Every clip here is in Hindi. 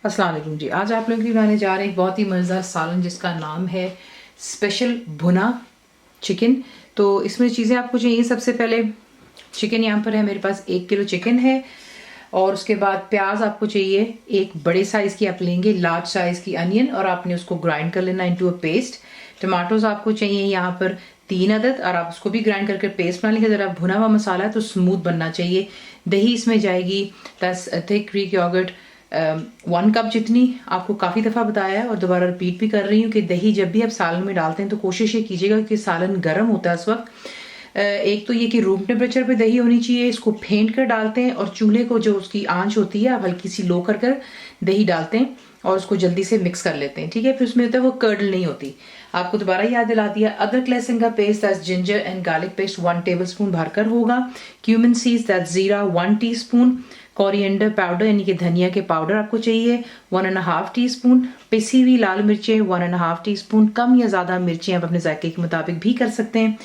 अस्सलाम वालेकुम जी। आज आप लोगों की बनाने जा रहे हैं एक बहुत ही मज़ेदार सालन जिसका नाम है स्पेशल भुना चिकन। तो इसमें चीज़ें आपको चाहिए, सबसे पहले चिकन यहाँ पर है मेरे पास 1 किलो चिकन है। और उसके बाद प्याज आपको चाहिए, एक बड़े साइज़ की आप लेंगे, लार्ज साइज़ की अनियन, और आपने उसको ग्राइंड कर लेना इनटू अ पेस्ट। टमाटोज आपको चाहिए यहाँ पर 3 अदद, और आप उसको भी ग्राइंड करके पेस्ट बना लेंगे। ज़रा भुना हुआ मसाला है तो स्मूथ बनना चाहिए। दही इसमें जाएगी 10 थिक ग्रीक योगर्ट 1 कप जितनी। आपको काफ़ी दफ़ा बताया है और दोबारा रिपीट भी कर रही हूँ कि दही जब भी आप सालन में डालते हैं तो कोशिश ये कीजिएगा कि सालन गर्म होता है उस वक्त। एक तो ये कि रूम टेम्परेचर पे दही होनी चाहिए। इसको फेंट कर डालते हैं और चूल्हे को जो उसकी आंच होती है आप हल्की सी लो कर दही डालते हैं और उसको जल्दी से मिक्स कर लेते हैं, ठीक है। फिर उसमें होता है वो कर्डल नहीं होती। आपको दोबारा याद दिला दिया, अदरक लहसुन का paste that's ginger and garlic paste 1 tablespoon भरकर होगा। क्यूमिन सीड्स दैट्स जीरा 1 टीस्पून। कोरिएंडर पाउडर यानी कि धनिया के पाउडर आपको चाहिए 1.5 टीस्पून। पिसी हुई लाल मिर्चें 1.5 टीस्पून। कम या ज़्यादा मिर्चें आप अपने जायके के मुताबिक भी कर सकते हैं।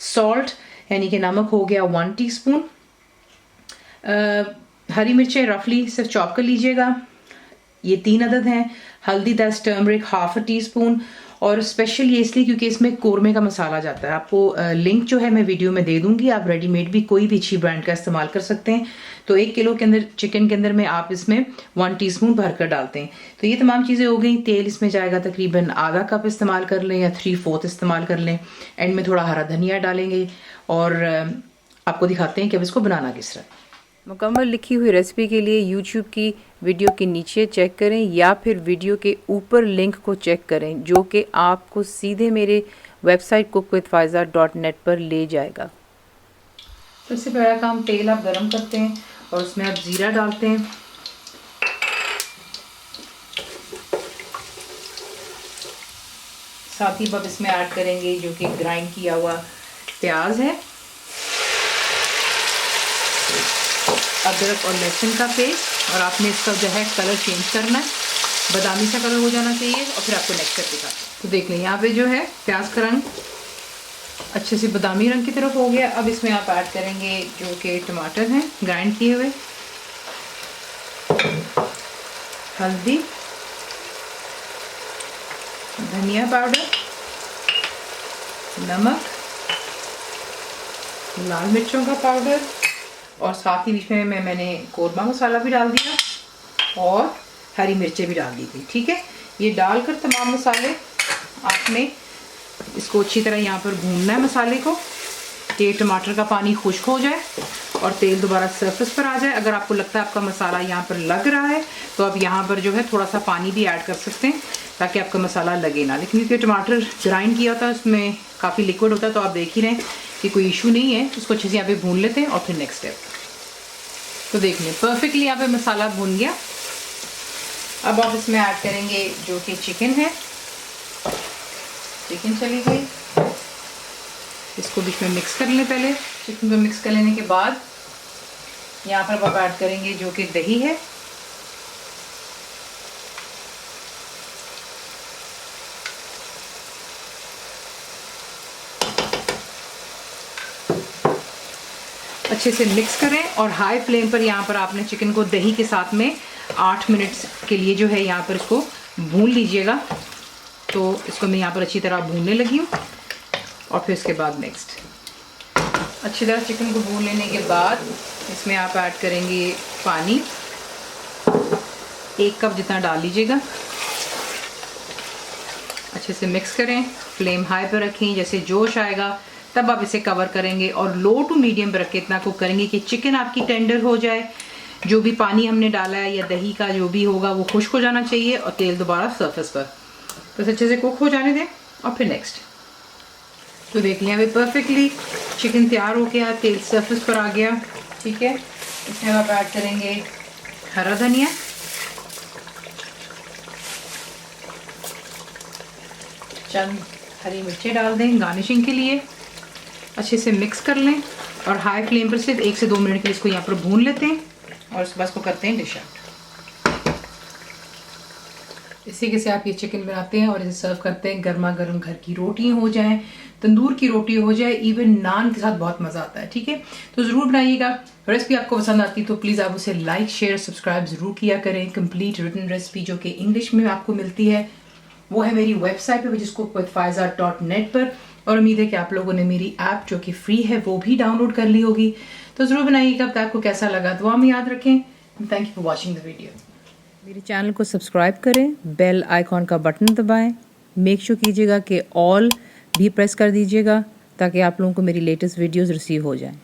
सॉल्ट यानी कि नमक हो गया 1 टीस्पून। हरी मिर्चें रफली सिर्फ चॉप कर लीजिएगा, ये 3 अदद हैं। हल्दी दैट्स टर्मरिक 1/2 टीस्पून। और स्पेशल ये इसलिए क्योंकि इसमें कोरमे का मसाला जाता है। आपको लिंक जो है मैं वीडियो में दे दूंगी, आप रेडीमेड भी कोई भी अच्छी ब्रांड का इस्तेमाल कर सकते हैं। तो 1 किलो के अंदर चिकन के अंदर में आप इसमें 1 टीस्पून भरकर डालते हैं। तो ये तमाम चीज़ें हो गई। तेल इसमें जाएगा तकरीबन आधा कप इस्तेमाल कर लें या 3/4 इस्तेमाल कर लें। एंड में थोड़ा हरा धनिया डालेंगे और आपको दिखाते हैं कि अब इसको बनाना किस तरह। मुकम्मल लिखी हुई रेसिपी के लिए यूट्यूब की वीडियो के नीचे चेक करें या फिर वीडियो के ऊपर लिंक को चेक करें जो कि आपको सीधे मेरे वेबसाइट cookWithFaiza.net पर ले जाएगा। सबसे पहला काम, तेल आप गरम करते हैं और उसमें आप ज़ीरा डालते हैं। साथ ही अब इसमें ऐड करेंगे जो कि ग्राइंड किया हुआ प्याज है, अदरक और लहसुन का पेस्ट, और आपने इसका जो है कलर चेंज करना है, बादामी सा कलर हो जाना चाहिए। और फिर आपको नेक्स्ट स्टेप दिखाते हैं। तो देख लें यहाँ पे जो है प्याज का रंग अच्छे से बादामी रंग की तरफ हो गया। अब इसमें आप ऐड करेंगे जो कि टमाटर हैं ग्राइंड किए हुए, हल्दी, धनिया पाउडर, नमक, लाल मिर्चों का पाउडर, और साथ ही बीच में मैंने कोरमा मसाला भी डाल दिया और हरी मिर्चें भी डाल दी थी, ठीक है। ये डालकर तमाम मसाले आपने इसको अच्छी तरह यहाँ पर भूनना है मसाले को कि टमाटर का पानी खुश्क हो जाए और तेल दोबारा सरफेस पर आ जाए। अगर आपको लगता है आपका मसाला यहाँ पर लग रहा है तो आप यहाँ पर जो है थोड़ा सा पानी भी ऐड कर सकते हैं ताकि आपका मसाला लगे ना। लेकिन क्योंकि टमाटर ग्राइंड किया होता है उसमें काफ़ी लिक्विड होता है तो आप देख ही रहे हैं कि कोई इशू नहीं है। उसको अच्छे से यहाँ पे भून लेते हैं और फिर नेक्स्ट स्टेप। तो देख लें परफेक्टली यहाँ पे मसाला भून गया। अब आप इसमें ऐड करेंगे जो कि चिकन है। चिकन चली गई, इसको बीच में मिक्स कर लें। पहले चिकन को मिक्स कर लेने के बाद यहाँ पर आप ऐड करेंगे जो कि दही है, अच्छे से मिक्स करें और हाई फ्लेम पर यहाँ पर आपने चिकन को दही के साथ में 8 मिनट के लिए जो है यहाँ पर इसको भून लीजिएगा। तो इसको मैं यहाँ पर अच्छी तरह भूनने लगी हूँ और फिर इसके बाद नेक्स्ट अच्छी तरह चिकन को भून लेने के बाद इसमें आप ऐड करेंगे पानी, 1 कप जितना डाल लीजिएगा। अच्छे से मिक्स करें, फ्लेम हाई पर रखें, जैसे जोश आएगा तब आप इसे कवर करेंगे और लो टू मीडियम पर रख के इतना कुक करेंगे कि चिकन आपकी टेंडर हो जाए। जो भी पानी हमने डाला है या दही का जो भी होगा वो खुश्क हो जाना चाहिए और तेल दोबारा सरफेस पर, तो अच्छे से कुक हो जाने दें और फिर नेक्स्ट। तो देख लिया अभी परफेक्टली चिकन तैयार हो गया, तेल सरफेस पर आ गया, ठीक है। इसमें आप ऐड करेंगे हरा धनिया, चंद हरी मिर्चें डाल दें गार्निशिंग के लिए। अच्छे से मिक्स कर लें और हाई फ्लेम पर सिर्फ 1 से 2 मिनट के लिए इसको यहाँ पर भून लेते हैं और उसके बाद इसको करते हैं डिश आउट। इस तरीके से आप ये चिकन बनाते हैं और इसे सर्व करते हैं। गर्मा गर्म घर की रोटी हो जाए, तंदूर की रोटी हो जाए, इवन नान के साथ बहुत मज़ा आता है। ठीक है, तो ज़रूर बनाइएगा। रेसिपी आपको पसंद आती तो प्लीज़ आप उसे लाइक शेयर सब्सक्राइब ज़रूर किया करें। कंप्लीट रिटन रेसिपी जो कि इंग्लिश में आपको मिलती है वो है मेरी वेबसाइट पे, जिसको cookWithFaiza.net पर। और उम्मीद है कि आप लोगों ने मेरी ऐप जो कि फ्री है वो भी डाउनलोड कर ली होगी। तो ज़रूर बनाइएगा। अब आपको कैसा लगा दुआ में याद रखें। Thank you for watching the video. मेरे चैनल को सब्सक्राइब करें, बेल आइकॉन का बटन दबाएं, मेक श्योर कीजिएगा कि ऑल भी प्रेस कर दीजिएगा ताकि आप लोगों को मेरी लेटेस्ट वीडियोस रिसीव हो जाएं।